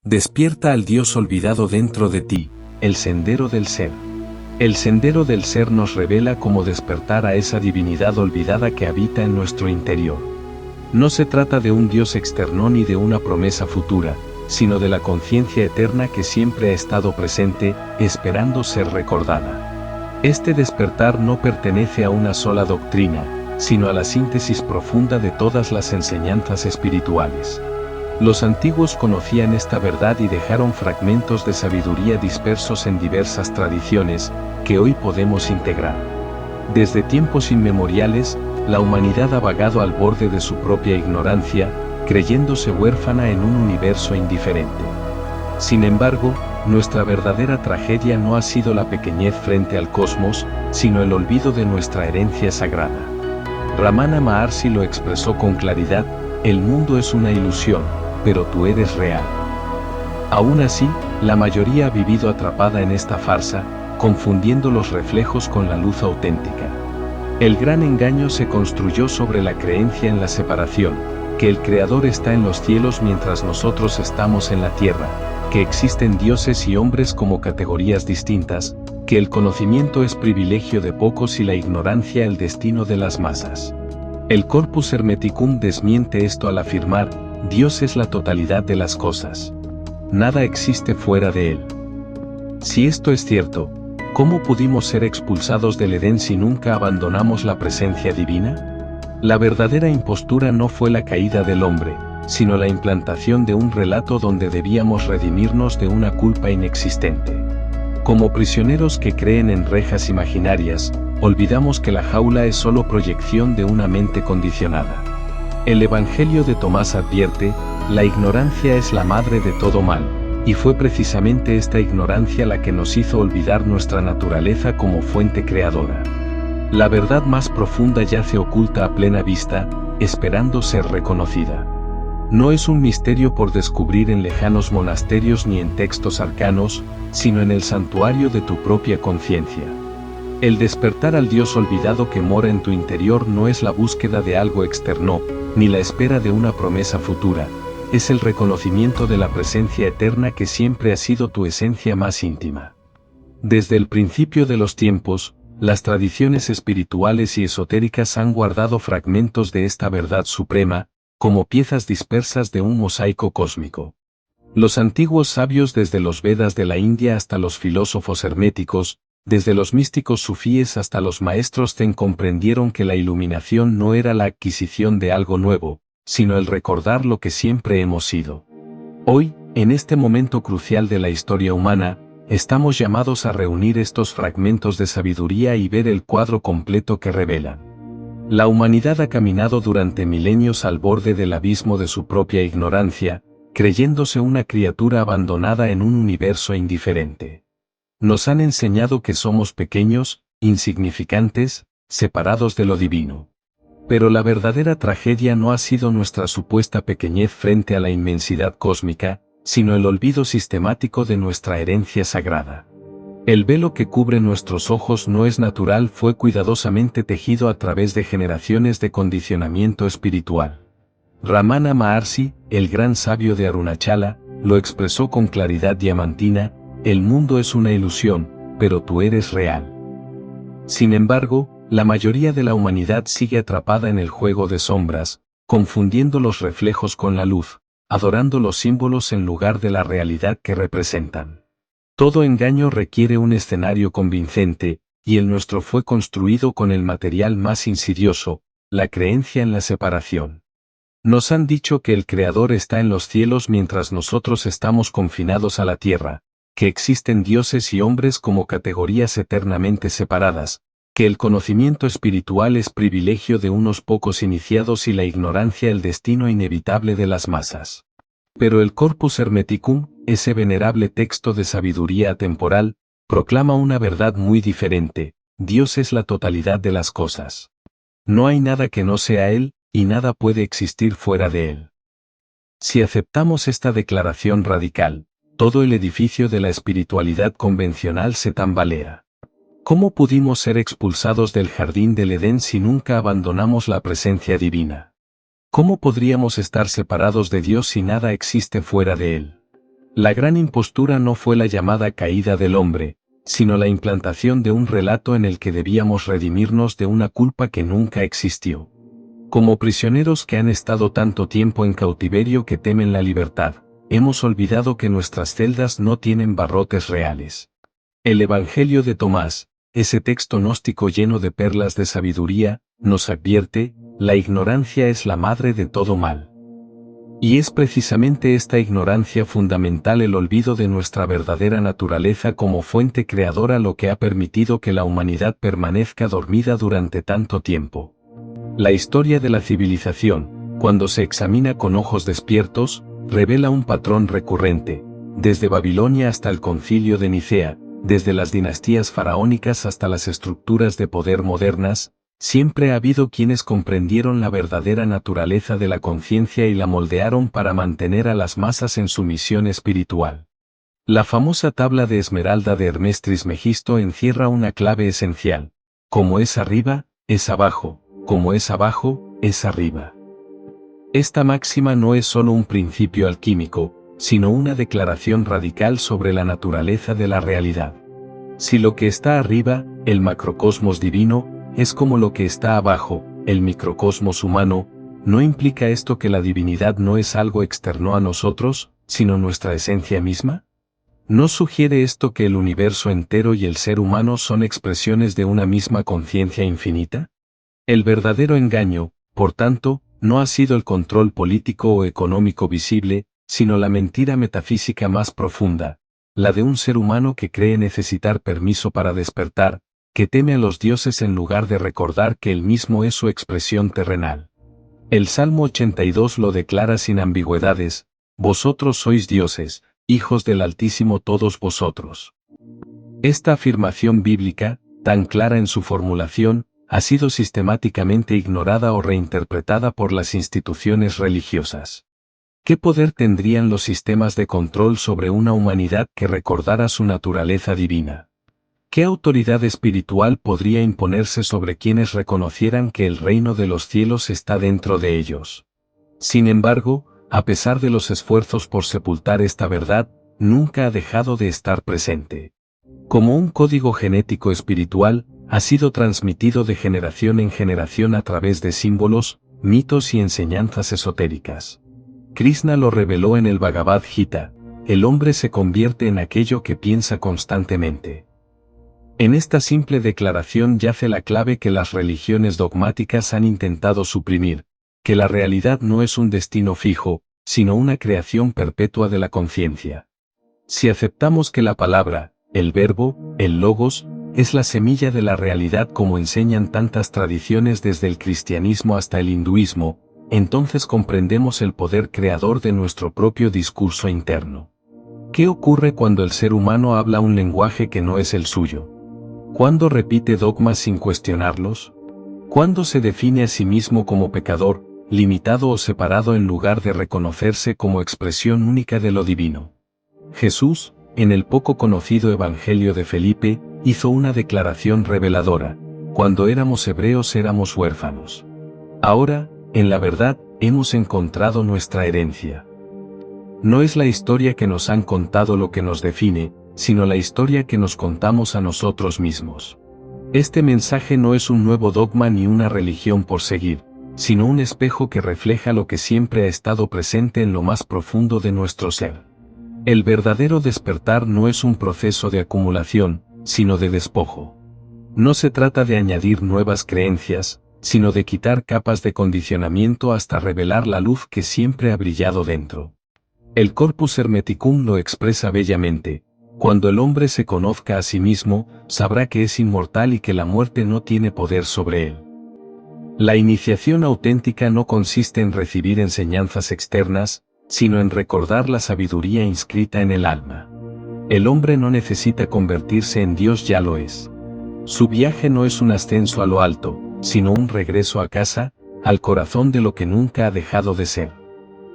Despierta al Dios olvidado dentro de ti, el sendero del ser. El sendero del ser nos revela cómo despertar a esa divinidad olvidada que habita en nuestro interior. No se trata de un Dios externo ni de una promesa futura, sino de la conciencia eterna que siempre ha estado presente, esperando ser recordada. Este despertar no pertenece a una sola doctrina, sino a la síntesis profunda de todas las enseñanzas espirituales. Los antiguos conocían esta verdad y dejaron fragmentos de sabiduría dispersos en diversas tradiciones, que hoy podemos integrar. Desde tiempos inmemoriales, la humanidad ha vagado al borde de su propia ignorancia, creyéndose huérfana en un universo indiferente. Sin embargo, nuestra verdadera tragedia no ha sido la pequeñez frente al cosmos, sino el olvido de nuestra herencia sagrada. Ramana Maharshi lo expresó con claridad: el mundo es una ilusión, pero tú eres real. Aún así, la mayoría ha vivido atrapada en esta farsa, confundiendo los reflejos con la luz auténtica. El gran engaño se construyó sobre la creencia en la separación, que el Creador está en los cielos mientras nosotros estamos en la tierra, que existen dioses y hombres como categorías distintas, que el conocimiento es privilegio de pocos y la ignorancia el destino de las masas. El Corpus Hermeticum desmiente esto al afirmar: Dios es la totalidad de las cosas. Nada existe fuera de él. Si esto es cierto, ¿cómo pudimos ser expulsados del Edén si nunca abandonamos la presencia divina? La verdadera impostura no fue la caída del hombre, sino la implantación de un relato donde debíamos redimirnos de una culpa inexistente. Como prisioneros que creen en rejas imaginarias, olvidamos que la jaula es solo proyección de una mente condicionada. El Evangelio de Tomás advierte: la ignorancia es la madre de todo mal, y fue precisamente esta ignorancia la que nos hizo olvidar nuestra naturaleza como fuente creadora. La verdad más profunda yace oculta a plena vista, esperando ser reconocida. No es un misterio por descubrir en lejanos monasterios ni en textos arcanos, sino en el santuario de tu propia conciencia. El despertar al Dios olvidado que mora en tu interior no es la búsqueda de algo externo, ni la espera de una promesa futura, es el reconocimiento de la presencia eterna que siempre ha sido tu esencia más íntima. Desde el principio de los tiempos, las tradiciones espirituales y esotéricas han guardado fragmentos de esta verdad suprema, como piezas dispersas de un mosaico cósmico. Los antiguos sabios, desde los Vedas de la India hasta los filósofos herméticos, desde los místicos sufíes hasta los maestros zen, comprendieron que la iluminación no era la adquisición de algo nuevo, sino el recordar lo que siempre hemos sido. Hoy, en este momento crucial de la historia humana, estamos llamados a reunir estos fragmentos de sabiduría y ver el cuadro completo que revelan. La humanidad ha caminado durante milenios al borde del abismo de su propia ignorancia, creyéndose una criatura abandonada en un universo indiferente. Nos han enseñado que somos pequeños, insignificantes, separados de lo divino. Pero la verdadera tragedia no ha sido nuestra supuesta pequeñez frente a la inmensidad cósmica, sino el olvido sistemático de nuestra herencia sagrada. El velo que cubre nuestros ojos no es natural, fue cuidadosamente tejido a través de generaciones de condicionamiento espiritual. Ramana Maharshi, el gran sabio de Arunachala, lo expresó con claridad diamantina: el mundo es una ilusión, pero tú eres real. Sin embargo, la mayoría de la humanidad sigue atrapada en el juego de sombras, confundiendo los reflejos con la luz, adorando los símbolos en lugar de la realidad que representan. Todo engaño requiere un escenario convincente, y el nuestro fue construido con el material más insidioso: la creencia en la separación. Nos han dicho que el Creador está en los cielos mientras nosotros estamos confinados a la tierra, que existen dioses y hombres como categorías eternamente separadas, que el conocimiento espiritual es privilegio de unos pocos iniciados y la ignorancia el destino inevitable de las masas. Pero el Corpus Hermeticum, ese venerable texto de sabiduría atemporal, proclama una verdad muy diferente: Dios es la totalidad de las cosas. No hay nada que no sea Él, y nada puede existir fuera de Él. Si aceptamos esta declaración radical, todo el edificio de la espiritualidad convencional se tambalea. ¿Cómo pudimos ser expulsados del jardín del Edén si nunca abandonamos la presencia divina? ¿Cómo podríamos estar separados de Dios si nada existe fuera de Él? La gran impostura no fue la llamada caída del hombre, sino la implantación de un relato en el que debíamos redimirnos de una culpa que nunca existió. Como prisioneros que han estado tanto tiempo en cautiverio que temen la libertad, hemos olvidado que nuestras celdas no tienen barrotes reales. El Evangelio de Tomás, ese texto gnóstico lleno de perlas de sabiduría, nos advierte, la ignorancia es la madre de todo mal. Y es precisamente esta ignorancia fundamental, el olvido de nuestra verdadera naturaleza como fuente creadora, lo que ha permitido que la humanidad permanezca dormida durante tanto tiempo. La historia de la civilización, cuando se examina con ojos despiertos, revela un patrón recurrente, desde Babilonia hasta el Concilio de Nicea, desde las dinastías faraónicas hasta las estructuras de poder modernas. Siempre ha habido quienes comprendieron la verdadera naturaleza de la conciencia y la moldearon para mantener a las masas en su misión espiritual. La famosa tabla de esmeralda de Hermes Trismegisto encierra una clave esencial: como es arriba, es abajo; como es abajo, es arriba. Esta máxima no es solo un principio alquímico, sino una declaración radical sobre la naturaleza de la realidad. Si lo que está arriba, el macrocosmos divino, es como lo que está abajo, el microcosmos humano, ¿no implica esto que la divinidad no es algo externo a nosotros, sino nuestra esencia misma? ¿No sugiere esto que el universo entero y el ser humano son expresiones de una misma conciencia infinita? El verdadero engaño, por tanto, no ha sido el control político o económico visible, sino la mentira metafísica más profunda, la de un ser humano que cree necesitar permiso para despertar, que teme a los dioses en lugar de recordar que él mismo es su expresión terrenal. El Salmo 82 lo declara sin ambigüedades: vosotros sois dioses, hijos del Altísimo todos vosotros. Esta afirmación bíblica, tan clara en su formulación, ha sido sistemáticamente ignorada o reinterpretada por las instituciones religiosas. ¿Qué poder tendrían los sistemas de control sobre una humanidad que recordara su naturaleza divina? ¿Qué autoridad espiritual podría imponerse sobre quienes reconocieran que el reino de los cielos está dentro de ellos? Sin embargo, a pesar de los esfuerzos por sepultar esta verdad, nunca ha dejado de estar presente. Como un código genético espiritual, ha sido transmitido de generación en generación a través de símbolos, mitos y enseñanzas esotéricas. Krishna lo reveló en el Bhagavad Gita: el hombre se convierte en aquello que piensa constantemente. En esta simple declaración yace la clave que las religiones dogmáticas han intentado suprimir, que la realidad no es un destino fijo, sino una creación perpetua de la conciencia. Si aceptamos que la palabra, el verbo, el logos, es la semilla de la realidad como enseñan tantas tradiciones desde el cristianismo hasta el hinduismo, entonces comprendemos el poder creador de nuestro propio discurso interno. ¿Qué ocurre cuando el ser humano habla un lenguaje que no es el suyo? ¿Cuándo repite dogmas sin cuestionarlos? ¿Cuándo se define a sí mismo como pecador, limitado o separado en lugar de reconocerse como expresión única de lo divino? Jesús, en el poco conocido Evangelio de Felipe, hizo una declaración reveladora: cuando éramos hebreos éramos huérfanos. Ahora, en la verdad, hemos encontrado nuestra herencia. No es la historia que nos han contado lo que nos define, sino la historia que nos contamos a nosotros mismos. Este mensaje no es un nuevo dogma ni una religión por seguir, sino un espejo que refleja lo que siempre ha estado presente en lo más profundo de nuestro ser. El verdadero despertar no es un proceso de acumulación, sino de despojo. No se trata de añadir nuevas creencias, sino de quitar capas de condicionamiento hasta revelar la luz que siempre ha brillado dentro. El Corpus Hermeticum lo expresa bellamente: cuando el hombre se conozca a sí mismo, sabrá que es inmortal y que la muerte no tiene poder sobre él. La iniciación auténtica no consiste en recibir enseñanzas externas, sino en recordar la sabiduría inscrita en el alma. El hombre no necesita convertirse en Dios, ya lo es. Su viaje no es un ascenso a lo alto, sino un regreso a casa, al corazón de lo que nunca ha dejado de ser.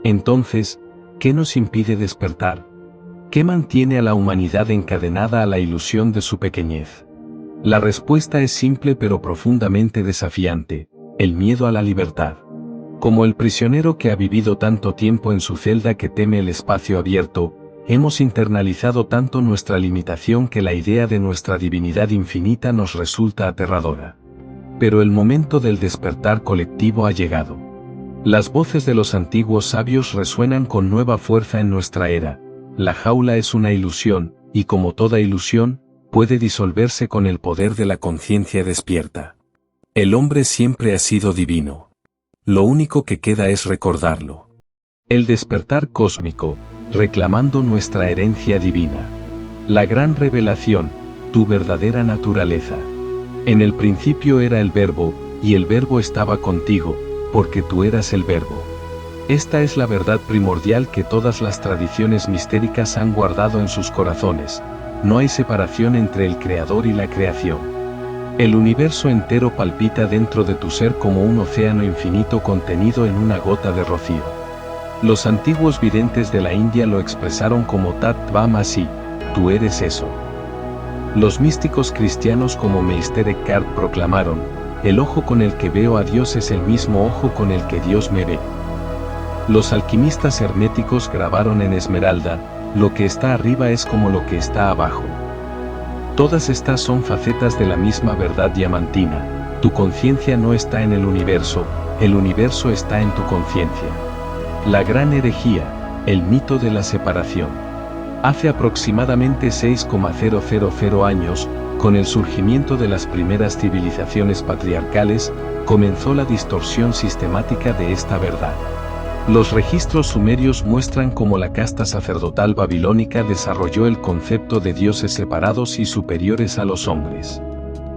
Entonces, ¿qué nos impide despertar? ¿Qué mantiene a la humanidad encadenada a la ilusión de su pequeñez? La respuesta es simple pero profundamente desafiante: el miedo a la libertad. Como el prisionero que ha vivido tanto tiempo en su celda que teme el espacio abierto, Hemos internalizado tanto nuestra limitación que la idea de nuestra divinidad infinita nos resulta aterradora. Pero el momento del despertar colectivo ha llegado. Las voces de los antiguos sabios resuenan con nueva fuerza en nuestra era. La jaula es una ilusión, y como toda ilusión, puede disolverse con el poder de la conciencia despierta. El hombre siempre ha sido divino. Lo único que queda es recordarlo. El despertar cósmico, reclamando nuestra herencia divina. La gran revelación, tu verdadera naturaleza. En el principio era el Verbo, y el Verbo estaba contigo, porque tú eras el Verbo. Esta es la verdad primordial que todas las tradiciones mistéricas han guardado en sus corazones. No hay separación entre el Creador y la creación. El universo entero palpita dentro de tu ser como un océano infinito contenido en una gota de rocío. Los antiguos videntes de la India lo expresaron como Tat Tvam Asi, tú eres eso. Los místicos cristianos como Meister Eckhart proclamaron, el ojo con el que veo a Dios es el mismo ojo con el que Dios me ve. Los alquimistas herméticos grabaron en esmeralda, lo que está arriba es como lo que está abajo. Todas estas son facetas de la misma verdad diamantina. Tu conciencia no está en el universo está en tu conciencia. La gran herejía, el mito de la separación. Hace aproximadamente 6,000 años, con el surgimiento de las primeras civilizaciones patriarcales, comenzó la distorsión sistemática de esta verdad. Los registros sumerios muestran cómo la casta sacerdotal babilónica desarrolló el concepto de dioses separados y superiores a los hombres.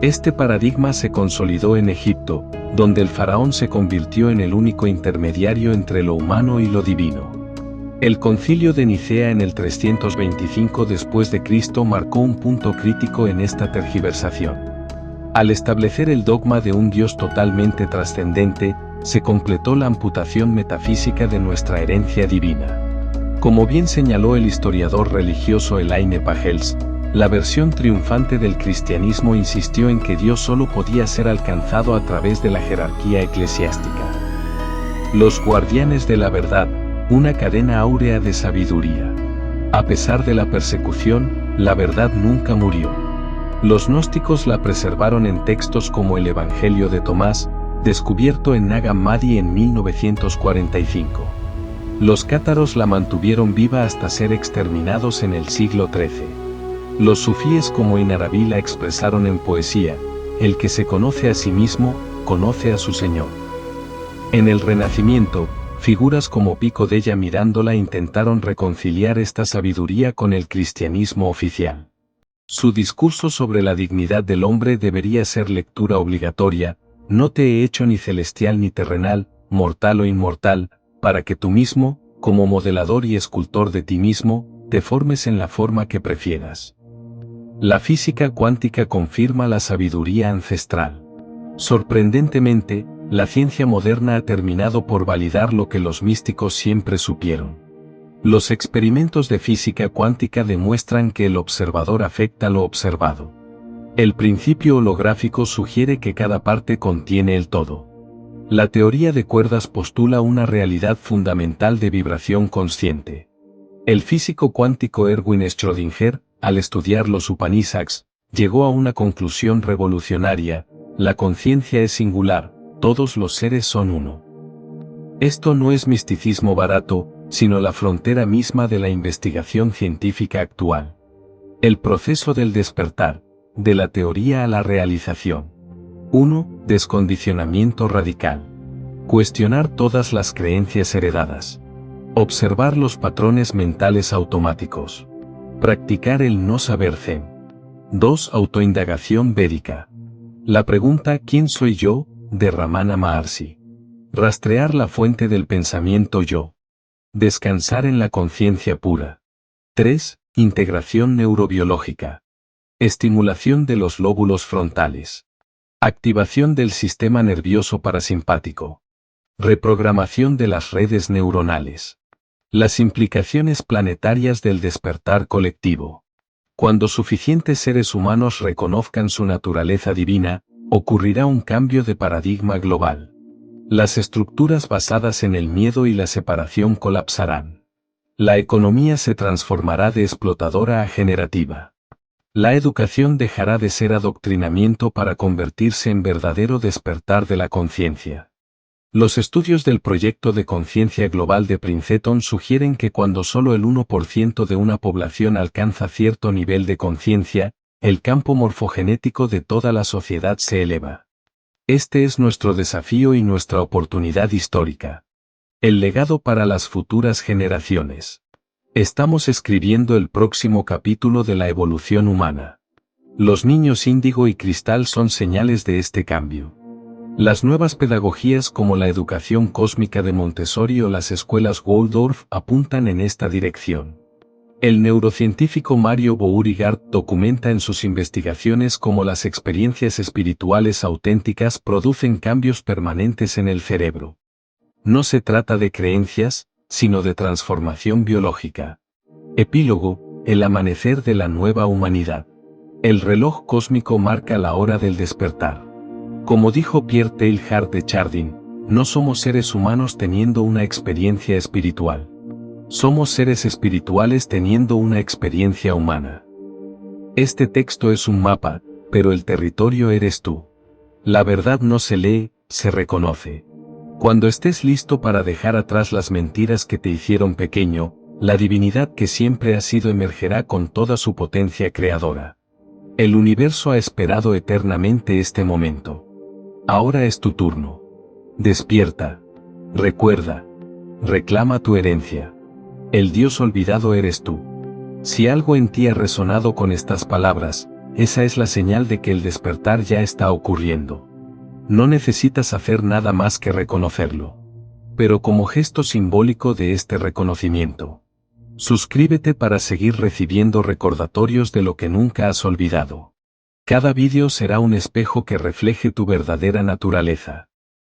Este paradigma se consolidó en Egipto, donde el faraón se convirtió en el único intermediario entre lo humano y lo divino. El concilio de Nicea en el 325 después de Cristo marcó un punto crítico en esta tergiversación. Al establecer el dogma de un Dios totalmente trascendente, se completó la amputación metafísica de nuestra herencia divina. Como bien señaló el historiador religioso Elaine Pagels, la versión triunfante del cristianismo insistió en que Dios solo podía ser alcanzado a través de la jerarquía eclesiástica. Los guardianes de la verdad, una cadena áurea de sabiduría. A pesar de la persecución, la verdad nunca murió. Los gnósticos la preservaron en textos como el Evangelio de Tomás, descubierto en Nag Hammadi en 1945. Los cátaros la mantuvieron viva hasta ser exterminados en el siglo XIII. Los sufíes como en Arabi la expresaron en poesía, el que se conoce a sí mismo, conoce a su Señor. En el Renacimiento, figuras como Pico della Mirandola intentaron reconciliar esta sabiduría con el cristianismo oficial. Su discurso sobre la dignidad del hombre debería ser lectura obligatoria. No te he hecho ni celestial ni terrenal, mortal o inmortal, para que tú mismo, como modelador y escultor de ti mismo, te formes en la forma que prefieras. La física cuántica confirma la sabiduría ancestral. Sorprendentemente, la ciencia moderna ha terminado por validar lo que los místicos siempre supieron. Los experimentos de física cuántica demuestran que el observador afecta lo observado. El principio holográfico sugiere que cada parte contiene el todo. La teoría de cuerdas postula una realidad fundamental de vibración consciente. El físico cuántico Erwin Schrödinger, al estudiar los Upanishads, llegó a una conclusión revolucionaria: la conciencia es singular, todos los seres son uno. Esto no es misticismo barato, sino la frontera misma de la investigación científica actual. El proceso del despertar, de la teoría a la realización. 1. Descondicionamiento radical. Cuestionar todas las creencias heredadas. Observar los patrones mentales automáticos. Practicar el no saber zen. 2. Autoindagación védica. La pregunta ¿quién soy yo?, de Ramana Maharshi. Rastrear la fuente del pensamiento yo. Descansar en la conciencia pura. 3. Integración neurobiológica. Estimulación de los lóbulos frontales. Activación del sistema nervioso parasimpático. Reprogramación de las redes neuronales. Las implicaciones planetarias del despertar colectivo. Cuando suficientes seres humanos reconozcan su naturaleza divina, ocurrirá un cambio de paradigma global. Las estructuras basadas en el miedo y la separación colapsarán. La economía se transformará de explotadora a generativa. La educación dejará de ser adoctrinamiento para convertirse en verdadero despertar de la conciencia. Los estudios del proyecto de conciencia global de Princeton sugieren que cuando solo el 1% de una población alcanza cierto nivel de conciencia, el campo morfogenético de toda la sociedad se eleva. Este es nuestro desafío y nuestra oportunidad histórica. El legado para las futuras generaciones. Estamos escribiendo el próximo capítulo de la evolución humana. Los niños índigo y cristal son señales de este cambio. Las nuevas pedagogías como la educación cósmica de Montessori o las escuelas Waldorf apuntan en esta dirección. El neurocientífico Mario Beauregard documenta en sus investigaciones cómo las experiencias espirituales auténticas producen cambios permanentes en el cerebro. No se trata de creencias, sino de transformación biológica. Epílogo, el amanecer de la nueva humanidad. El reloj cósmico marca la hora del despertar. Como dijo Pierre Teilhard de Chardin, no somos seres humanos teniendo una experiencia espiritual. Somos seres espirituales teniendo una experiencia humana. Este texto es un mapa, pero el territorio eres tú. La verdad no se lee, se reconoce. Cuando estés listo para dejar atrás las mentiras que te hicieron pequeño, la divinidad que siempre ha sido emergerá con toda su potencia creadora. El universo ha esperado eternamente este momento. Ahora es tu turno. Despierta. Recuerda. Reclama tu herencia. El Dios olvidado eres tú. Si algo en ti ha resonado con estas palabras, esa es la señal de que el despertar ya está ocurriendo. No necesitas hacer nada más que reconocerlo. Pero como gesto simbólico de este reconocimiento, suscríbete para seguir recibiendo recordatorios de lo que nunca has olvidado. Cada vídeo será un espejo que refleje tu verdadera naturaleza.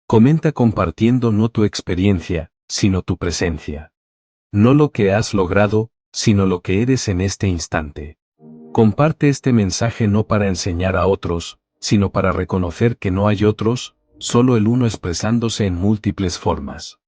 Comenta compartiendo no tu experiencia, sino tu presencia. No lo que has logrado, sino lo que eres en este instante. Comparte este mensaje no para enseñar a otros, sino para reconocer que no hay otros, solo el uno expresándose en múltiples formas.